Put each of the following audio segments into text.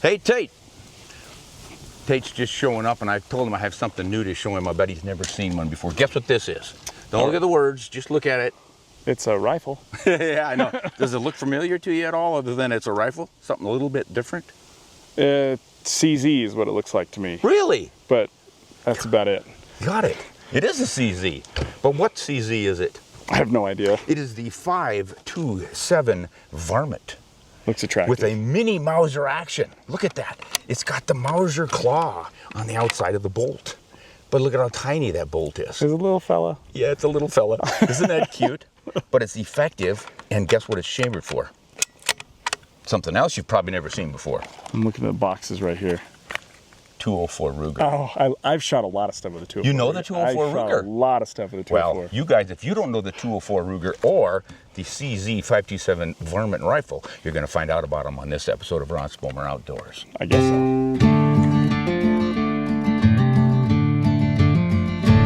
Hey, Tate. Tate's just showing up, and I told him I have something new to show him. I bet he's never seen one before. Guess what this is? Don't look at the words, just look at it. It's a rifle. Yeah, I know. Does it look familiar to you at all, other than it's a rifle? Something a little bit different? CZ is what it looks like to me. Really? But that's about it. Got it. It is a CZ. But what CZ is it? I have no idea. It is the 5.27 Varmint. Looks attractive. With a mini Mauser action. Look at that. It's got the Mauser claw on the outside of the bolt. But look at how tiny that bolt is. It's a little fella. Yeah, it's a little fella. Isn't that cute? But it's effective, and guess what it's chambered for? Something else you've probably never seen before. I'm looking at the boxes right here. 204 Ruger. Oh, I've shot a lot of stuff with the 204. You know the 204 I've Ruger? shot a lot of stuff with the 204. Well, you guys, if you don't know the 204 Ruger or the CZ 527 Varmint rifle, you're going to find out about them on this episode of Ron Spomer Outdoors. I guess so.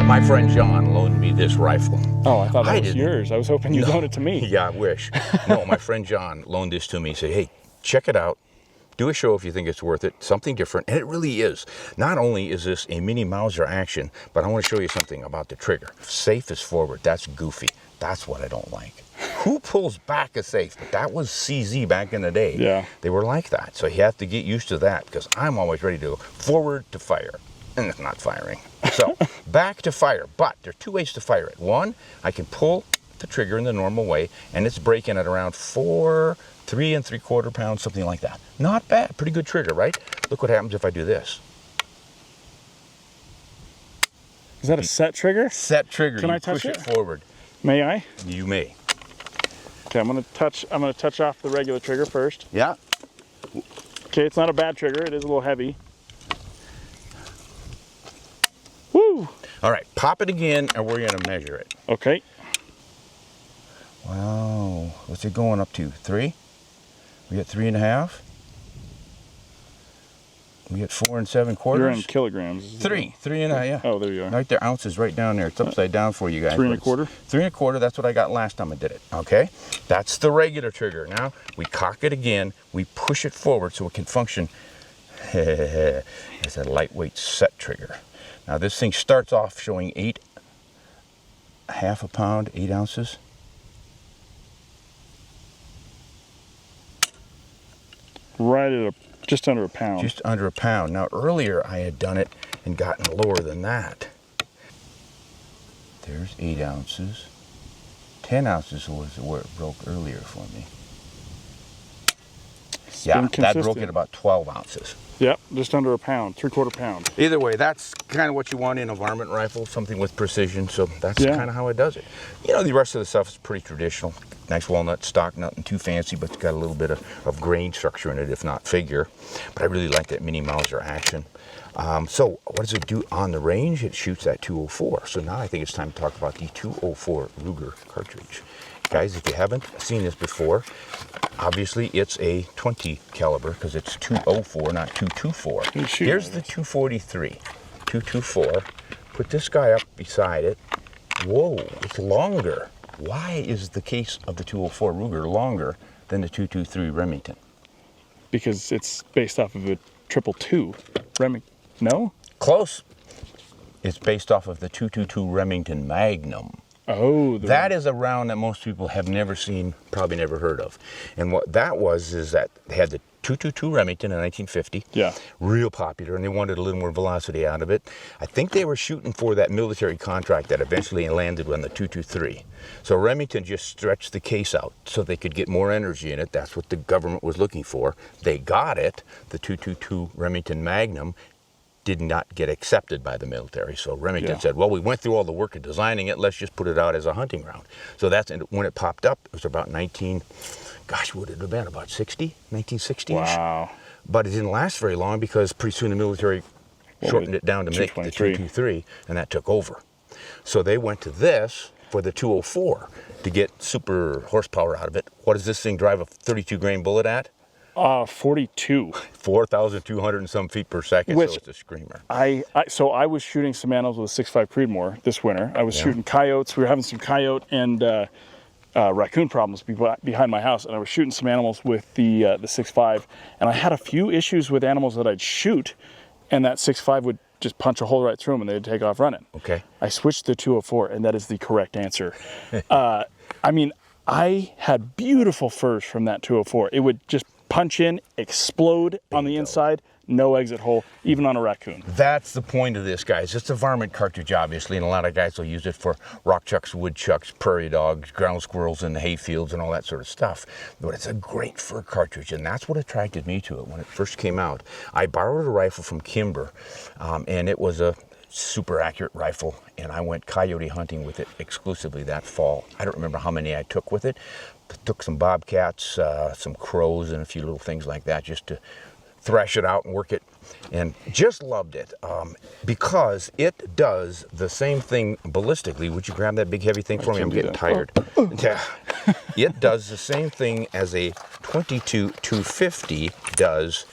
My friend John loaned me this rifle. Oh, I thought that was yours. I was hoping you'd loan it to me. Yeah, I wish. No, my friend John loaned this to me. He said, hey, check it out. Do a show if you think it's worth it. Something different. And it really is. Not only is this a mini Mauser action, but I want to show you something about the trigger. Safe is forward. That's goofy. That's what I don't like. Who pulls back a safe? But that was CZ back in the day. Yeah. They were like that. So you have to get used to that, because I'm always ready to go forward to fire. And it's not firing. So back to fire. But there are two ways to fire it. One, I can pull the trigger in the normal way, and it's breaking at around 3 3/4 pounds, something like that. Not bad. Pretty good trigger, right? Look what happens if I do this. Is that a set trigger? Set trigger. Can you I touch push it? forward. May I? You may. Okay, I'm gonna touch off the regular trigger first. Yeah. Okay, it's not a bad trigger. It is a little heavy. Woo! All right, pop it again, and we're gonna measure it. Okay. Wow, what's it going up to? 3? We got 3.5. We get 4 7/4. You're in kilograms. 3.5, yeah. Oh, there you are. Right there, ounces right down there. It's upside down for you guys. 3 1/4. 3 1/4. That's what I got last time I did it. Okay, that's the regular trigger. Now we cock it again. We push it forward so it can function as a lightweight set trigger. Now this thing starts off showing 8.5 pounds, 8 ounces. Right at just under a pound. Just under a pound. Now earlier I had done it and gotten lower than that. There's 8 ounces. 10 ounces was where it broke earlier for me. Yeah, that broke at about 12 ounces. Yep, just under a pound, 3/4 pound. Either way, that's kind of what you want in a varmint rifle, something with precision, so that's kind of how it does it. You know, the rest of the stuff is pretty traditional. Nice walnut stock, nothing too fancy, but it's got a little bit of grain structure in it, if not figure. But I really like that mini Mauser action. So what does it do on the range? It shoots at 204. So now I think it's time to talk about the 204 Ruger cartridge. Guys, if you haven't seen this before, obviously it's a 20 caliber because it's 204, not 224. Here's the 243, 224. Put this guy up beside it. Whoa, it's longer. Why is the case of the 204 Ruger longer than the 223 Remington? Because it's based off of a 222 Remington. No? Close. It's based off of the 222 Remington Magnum. Oh, that is a round that most people have never seen, probably never heard of. And what that was is that they had the 222 Remington in 1950. Yeah. Real popular, and they wanted a little more velocity out of it. I think they were shooting for that military contract that eventually landed on the 223. So Remington just stretched the case out so they could get more energy in it. That's what the government was looking for. They got it. The 222 Remington Magnum did not get accepted by the military. So Remington said, well, we went through all the work of designing it, let's just put it out as a hunting round. So that's when it popped up. It was about gosh, would it have been about 1960-ish? Wow. But it didn't last very long because pretty soon the military shortened it down to make the 223, and that took over. So they went to this for the 204 to get super horsepower out of it. What does this thing drive a 32 grain bullet at? 42. 4,200 and some feet per second, so it's a screamer. So I was shooting some animals with a 6.5 Creedmoor this winter. I was shooting coyotes. We were having some coyote and raccoon problems behind my house, and I was shooting some animals with the 6.5, and I had a few issues with animals that I'd shoot, and that 6.5 would just punch a hole right through them, and they'd take off running. Okay. I switched to 204, and that is the correct answer. I mean, I had beautiful furs from that 204. It would just punch in, explode on the inside, no exit hole, even on a raccoon. That's the point of this, guys. It's a varmint cartridge, obviously, and a lot of guys will use it for rock chucks, woodchucks, prairie dogs, ground squirrels in the hay fields and all that sort of stuff. But it's a great fur cartridge, and that's what attracted me to it when it first came out. I borrowed a rifle from Kimber, and it was a super accurate rifle, and I went coyote hunting with it exclusively that fall. I don't remember how many I took with it. Took some bobcats, some crows, and a few little things like that just to thrash it out and work it, and just loved it because it does the same thing ballistically. Would you grab that big heavy thing for me? I'm getting tired. Yeah. It does the same thing as a 22-250 does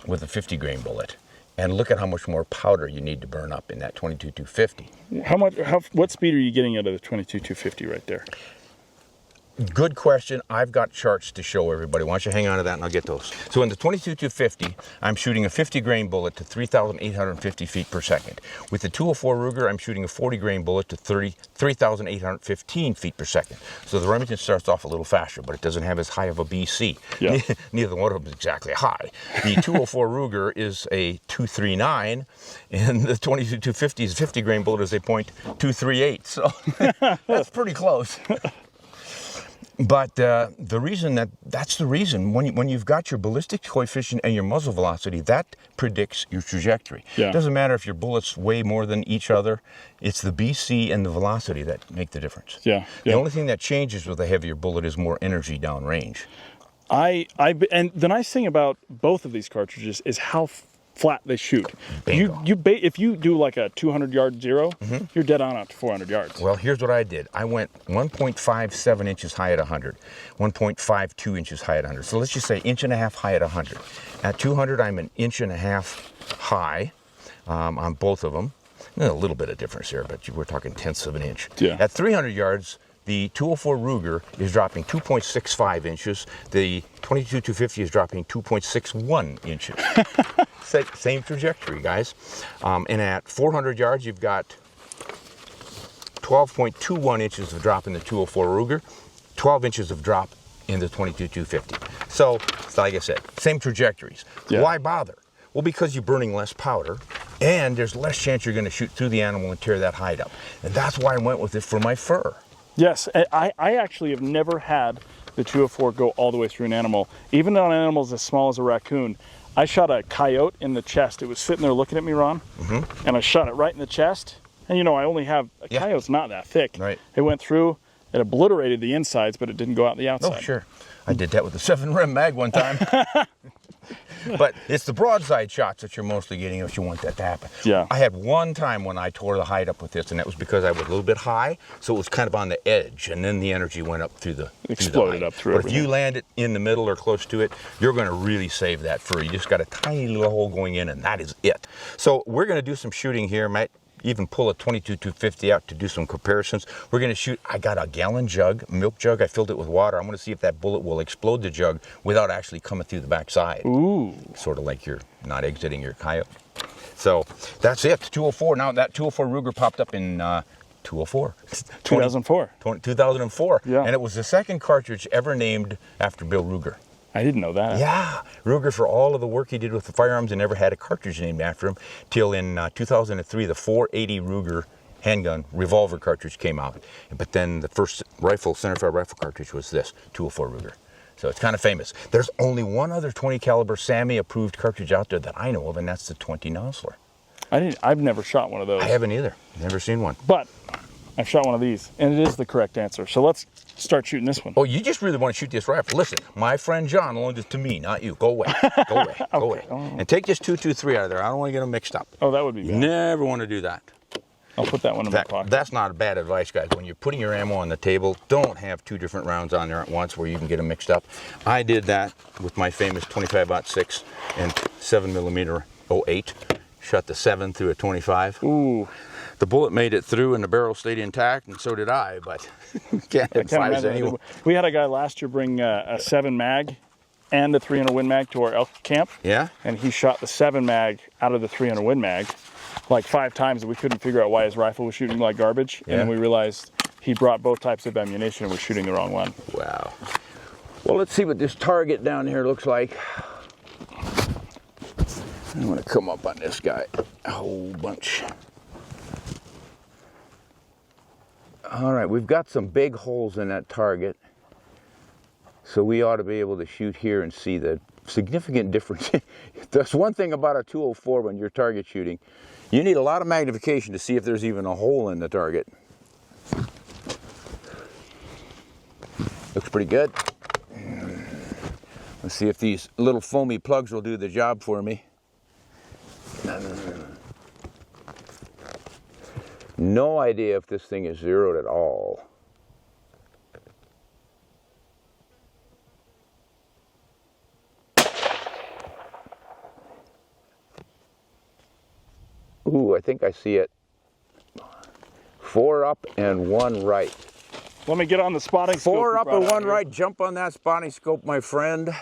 with a 50 grain bullet. And look at how much more powder you need to burn up in that 22-250. What speed are you getting out of the 22-250 right there? Good question. I've got charts to show everybody. Why don't you hang on to that and I'll get those. So in the 22-250, I'm shooting a 50 grain bullet to 3,850 feet per second. With the 204 Ruger, I'm shooting a 40 grain bullet to 3,815 feet per second. So the Remington starts off a little faster, but it doesn't have as high of a BC. Yeah. Neither one of them is exactly high. The 204 Ruger is a 239, and the 22-250's 50 grain bullet is a .238. So that's pretty close. But the reason that's the reason when you've got your ballistic coefficient and your muzzle velocity, that predicts your trajectory. Yeah. It doesn't matter if your bullets weigh more than each other. It's the BC and the velocity that make the difference. Yeah. The only thing that changes with a heavier bullet is more energy downrange. And the nice thing about both of these cartridges is how flat they shoot. If you do like a 200-yard zero, you're dead on out to 400 yards. Well, here's what I did. I went 1.57 inches high at 100, 1.52 inches high at 100. So let's just say inch and a half high at 100. At 200, I'm an inch and a half high on both of them. A little bit of difference here, but we're talking tenths of an inch. Yeah. At 300 yards, the 204 Ruger is dropping 2.65 inches. The 22-250 is dropping 2.61 inches. Same trajectory, guys. And at 400 yards, you've got 12.21 inches of drop in the 204 Ruger, 12 inches of drop in the 22-250. So, like I said, same trajectories. Yeah. Why bother? Well, because you're burning less powder, and there's less chance you're going to shoot through the animal and tear that hide up. And that's why I went with it for my fur. Yes, I actually have never had the 204 go all the way through an animal, even on animals as small as a raccoon. I shot a coyote in the chest. It was sitting there looking at me, Ron, and I shot it right in the chest. And I only have, a coyote's not that thick. Right. It went through, it obliterated the insides, but it didn't go out the outside. Oh, sure. I did that with a 7-rim mag one time. But it's the broadside shots that you're mostly getting if you want that to happen. Yeah. I had one time when I tore the hide up with this, and that was because I was a little bit high, so it was kind of on the edge, and then the energy went up through the exploded up through. But if you land it in the middle or close to it, you're going to really save that fur. You just got a tiny little hole going in, and that is it. So we're going to do some shooting here. Might even pull a 22-250 out to do some comparisons. We're going to shoot. I got a gallon jug, milk jug. I filled it with water. I'm going to see if that bullet will explode the jug without actually coming through the backside. Ooh. Sort of like you're not exiting your coyote. So that's it. 204. Now that 204 Ruger popped up in 2004. Yeah. And it was the second cartridge ever named after Bill Ruger. I didn't know that. Yeah, Ruger, for all of the work he did with the firearms, and never had a cartridge named after him till in 2003, the 480 Ruger handgun revolver cartridge came out. But then the first centerfire rifle cartridge was this 204 Ruger. So it's kind of famous. There's only one other 20 caliber SAMI approved cartridge out there that I know of, and that's the 20 Nosler. I've never shot one of those. I haven't either. Never seen one. But I've shot one of these, and it is the correct answer. So let's start shooting this one. Oh, you just really want to shoot this rifle. Listen, my friend John loaned it to me, not you. Go away. Go away. Go away. And take this 223 out of there. I don't want to get them mixed up. Oh, that would be bad. You never want to do that. I'll put that one in my pocket. That's not bad advice, guys. When you're putting your ammo on the table, don't have two different rounds on there at once where you can get them mixed up. I did that with my famous 25-06 and 7mm 08. Shot the 7 through a 25. Ooh. The bullet made it through and the barrel stayed intact, and so did I, but can't advise anyone. We had a guy last year bring a 7 mag and a 300 Win Mag to our elk camp. Yeah? And he shot the 7 mag out of the 300 Win Mag like 5 times, and we couldn't figure out why his rifle was shooting like garbage. Yeah. And then we realized he brought both types of ammunition and was shooting the wrong one. Wow. Well, let's see what this target down here looks like. I'm going to come up on this guy a whole bunch. All right, we've got some big holes in that target, so we ought to be able to shoot here and see the significant difference. That's one thing about a 204 when you're target shooting. You need a lot of magnification to see if there's even a hole in the target. Looks pretty good. Let's see if these little foamy plugs will do the job for me. No idea if this thing is zeroed at all. Ooh, I think I see it. 4 up and 1 right. Let me get on the spotting scope. 4 up and 1 right. Jump on that spotting scope, my friend.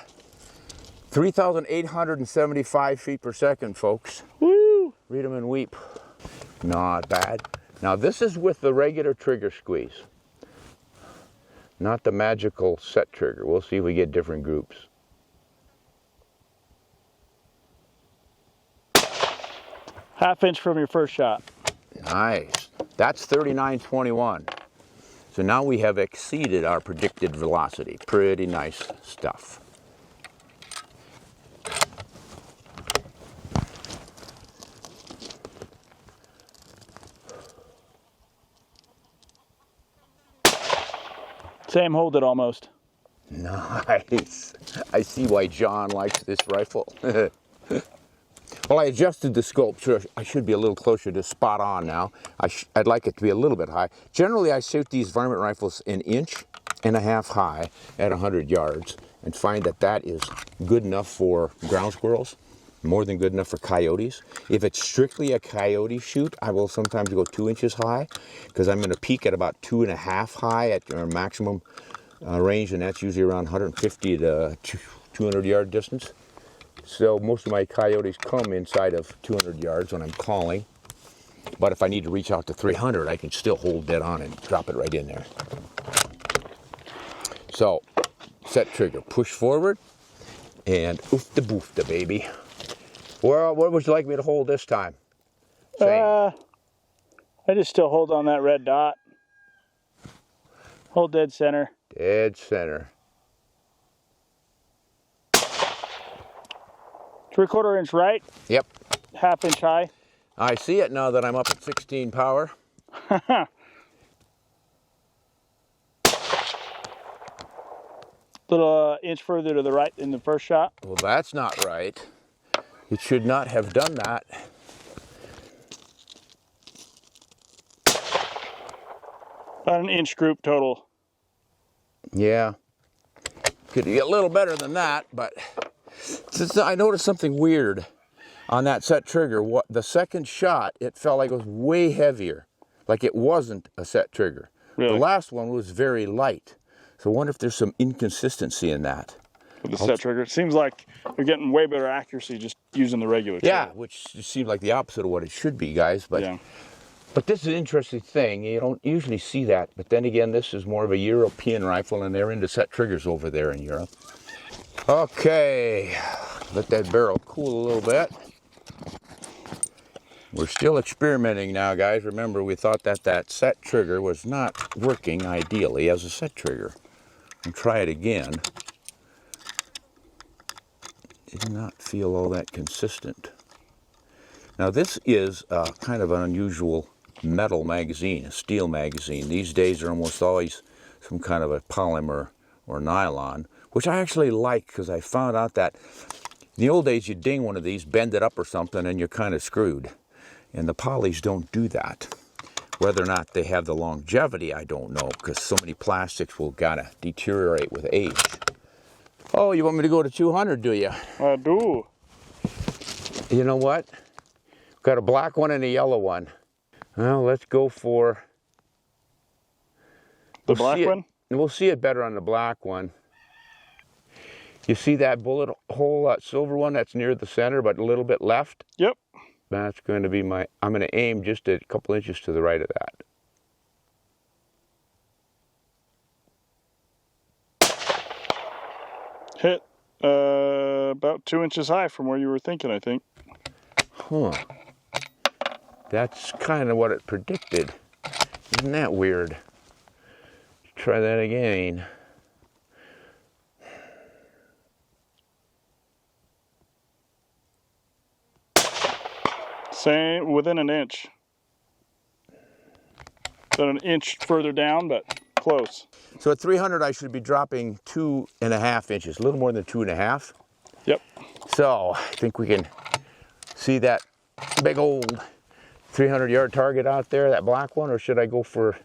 3,875 feet per second, folks. Woo! Read them and weep. Not bad. Now this is with the regular trigger squeeze, not the magical set trigger. We'll see if we get different groups. Half-inch from your first shot. Nice. That's 39.21. So now we have exceeded our predicted velocity. Pretty nice stuff. Same, hold it almost. Nice. I see why John likes this rifle. Well, I adjusted the scope, so I should be a little closer to spot on now. I'd like it to be a little bit high. Generally, I shoot these varmint rifles 1.5 inches high at 100 yards and find that that is good enough for ground squirrels, more than good enough for coyotes. If it's strictly a coyote shoot, I will sometimes go 2 inches high because I'm going to peak at about 2.5 high at our maximum range, and that's usually around 150 to 200 yard distance. So most of my coyotes come inside of 200 yards when I'm calling. But if I need to reach out to 300, I can still hold dead on and drop it right in there. So, set trigger, push forward, and oofta boofta, baby. Well, what would you like me to hold this time? I just still hold on that red dot. Hold dead center. Dead center. 3/4 inch right. Yep. 1/2 inch high. I see it now that I'm up at 16 power. Little inch further to the right in the first shot. Well, that's not right. It should not have done that. About 1 inch group total. Yeah. Could get a little better than that, but I noticed something weird on that set trigger. The second shot, it felt like it was way heavier, like it wasn't a set trigger. Really? The last one was very light. So I wonder if there's some inconsistency in that. With the set trigger. It seems like you're getting way better accuracy just using the regular trigger. Yeah, which seems like the opposite of what it should be, guys. But yeah. But this is an interesting thing. You don't usually see that. But then again, this is more of a European rifle, and they're into set triggers over there in Europe. Okay, let that barrel cool a little bit. We're still experimenting now, guys. Remember, we thought that set trigger was not working ideally as a set trigger. And try it again. Did not feel all that consistent. Now this is kind of an unusual metal magazine, a steel magazine. These days are almost always some kind of a polymer or nylon, which I actually like because I found out that in the old days you ding one of these, bend it up or something, and you're kind of screwed. And the polys don't do that. Whether or not they have the longevity, I don't know, because so many plastics will gotta deteriorate with age. Oh, you want me to go to 200, do you? I do. You know what? Got a black one and a yellow one. Well, let's go for the black one. We'll see it better on the black one. You see that bullet hole, that silver one that's near the center, but a little bit left? Yep. That's going to be I'm going to aim just a couple inches to the right of that. Hit about 2 inches high from where you were thinking, I think. Huh. That's kind of what it predicted. Isn't that weird? Try that again. Same, within an inch. About an inch further down, but close. So at 300, I should be dropping 2.5 inches, a little more than 2.5. Yep. So I think we can see that big old 300-yard target out there, that black one, or should I go for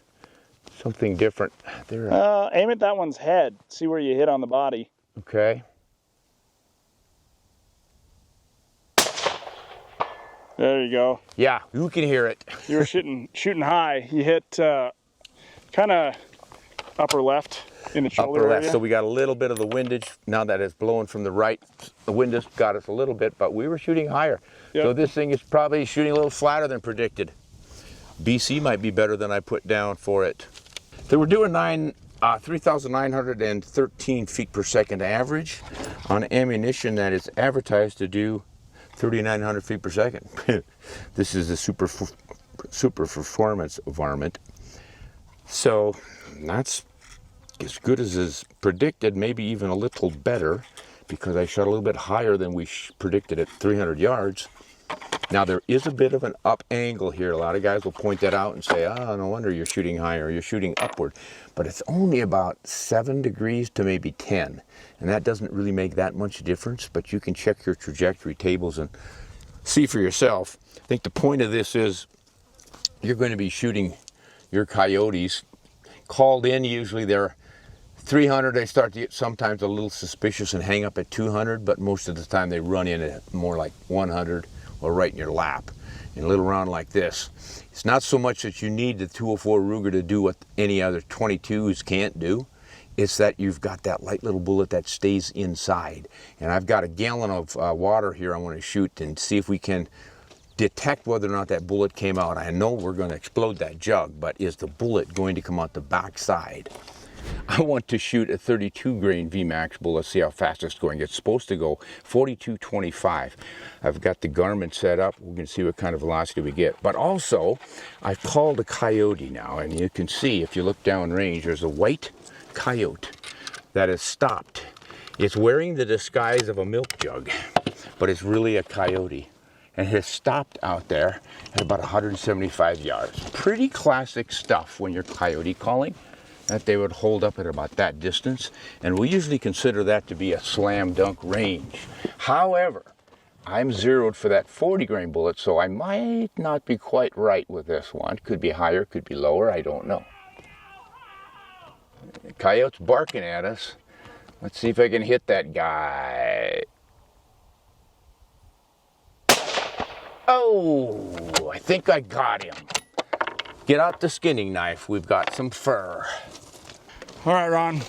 something different? There. Aim at that one's head. See where you hit on the body. Okay. There you go. Yeah, you can hear it. You were shooting high. You hit kind of upper left in the shoulder Upper left. area. So we got a little bit of the windage. Now that it's blowing from the right, the wind has got us a little bit, but we were shooting higher. Yep. So this thing is probably shooting a little flatter than predicted. BC might be better than I put down for it. So we're doing 3,913 feet per second average on ammunition that is advertised to do 3,900 feet per second. This is a super performance varmint. So that's as good as is predicted, maybe even a little better, because I shot a little bit higher than we predicted at 300 yards. Now there is a bit of an up angle here. A lot of guys will point that out and say, oh, no wonder you're shooting higher, you're shooting upward. But it's only about 7 degrees to maybe 10. And that doesn't really make that much difference, but you can check your trajectory tables and see for yourself. I think the point of this is you're going to be shooting your coyotes called in. Usually they're 300, they start to get sometimes a little suspicious and hang up at 200, but most of the time they run in at more like 100 or right in your lap in a little round like this. It's not so much that you need the 204 Ruger to do what any other 22s can't do. It's that you've got that light little bullet that stays inside. And I've got a gallon of water here I want to shoot and see if we can detect whether or not that bullet came out. I know we're going to explode that jug, but is the bullet going to come out the back side? I want to shoot a 32 grain VMAX bullet, see how fast it's going. It's supposed to go 42.25. I've got the Varmint set up. We can see what kind of velocity we get. But also, I've called a coyote now, and you can see if you look downrange, there's a white coyote that has stopped. It's wearing the disguise of a milk jug, but it's really a coyote, and has stopped out there at about 175 yards. Pretty classic stuff when you're coyote calling, that they would hold up at about that distance, and we usually consider that to be a slam dunk range. However, I'm zeroed for that 40 grain bullet, so I might not be quite right with this one. Could be higher, could be lower, I don't know. The coyote's barking at us. Let's see if I can hit that guy. Oh, I think I got him. Get out the skinning knife, we've got some fur. All right, Ron.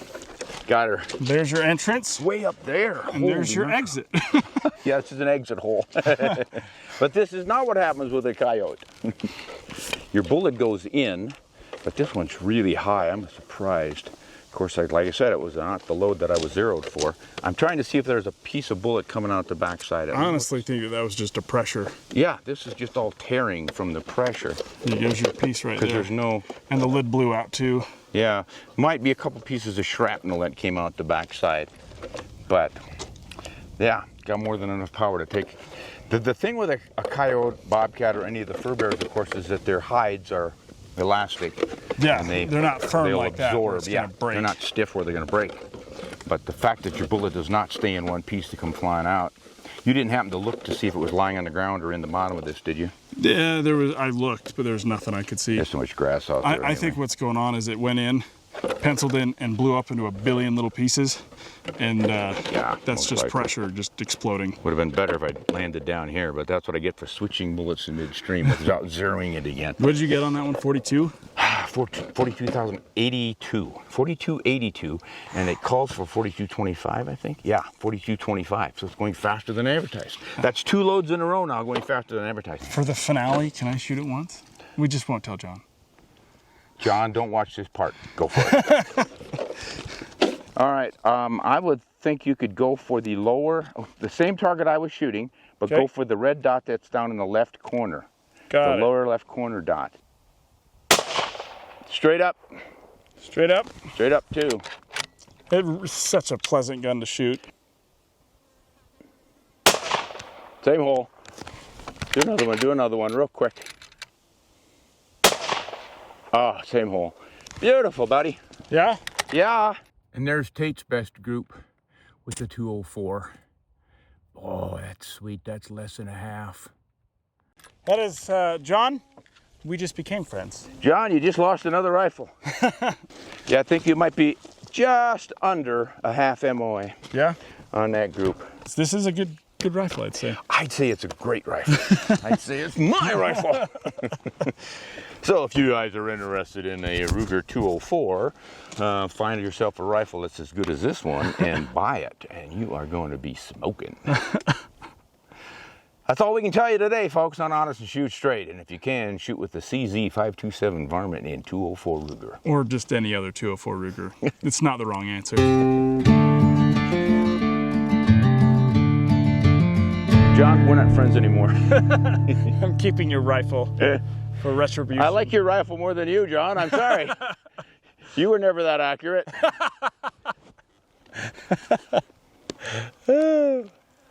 Got her. There's your entrance. Way up there. And there's your exit. Yeah, this is an exit hole. But this is not what happens with a coyote. Your bullet goes in, but this one's really high. I'm surprised. Of course, like I said, it was not the load that I was zeroed for. I'm trying to see if there's a piece of bullet coming out the backside. I honestly think that was just a pressure. Yeah, this is just all tearing from the pressure. There's your piece right there. Because there's no... And the lid blew out too. Yeah, might be a couple pieces of shrapnel that came out the backside. But, yeah, got more than enough power to take. The thing with a coyote, bobcat, or any of the fur bears, of course, is that their hides are elastic. Yeah, and they're not firm like that. Absorb. Yeah, they're not stiff where they're going to break. But the fact that your bullet does not stay in one piece to come flying out. You didn't happen to look to see if it was lying on the ground or in the bottom of this, did you? Yeah, there was. I looked, but there was nothing I could see. There's so much grass out there. I think what's going on is it went in, penciled in and blew up into a billion little pieces. And Yeah, that's most just likely. pressure just exploding. Would have been better if I'd landed down here, but that's what I get for switching bullets in midstream without zeroing it again. What did you get on that one, 42? 42,082. 4282, and it calls for 4225, I think. Yeah, 4225. So it's going faster than advertised. That's 2 loads in a row now going faster than advertised. For the finale, can I shoot it once? We just won't tell John. John, don't watch this part. Go for it. All right. I would think you could go for the the same target I was shooting, but Okay. go for the red dot that's down in the left corner. Got The it. lower left corner dot. Straight up. Straight up. Straight up, too. It's such a pleasant gun to shoot. Same hole. Do another one real quick. Oh, same hole. Beautiful, buddy. Yeah? Yeah. And there's Tate's best group with the 204. Oh, that's sweet. That's less than a half. That is, John, we just became friends. John, you just lost another rifle. Yeah, I think you might be just under a half MOA Yeah? on that group. This is a good rifle, I'd say. I'd say it's a great rifle. I'd say it's my rifle. So if you guys are interested in a Ruger 204, find yourself a rifle that's as good as this one and buy it, and you are going to be smoking. That's all we can tell you today, folks, on Honest and Shoot Straight. And if you can, shoot with the CZ527 Varmint in 204 Ruger. Or just any other 204 Ruger. It's not the wrong answer. John, we're not friends anymore. I'm keeping your rifle for retribution. I like your rifle more than you, John. I'm sorry. You were never that accurate.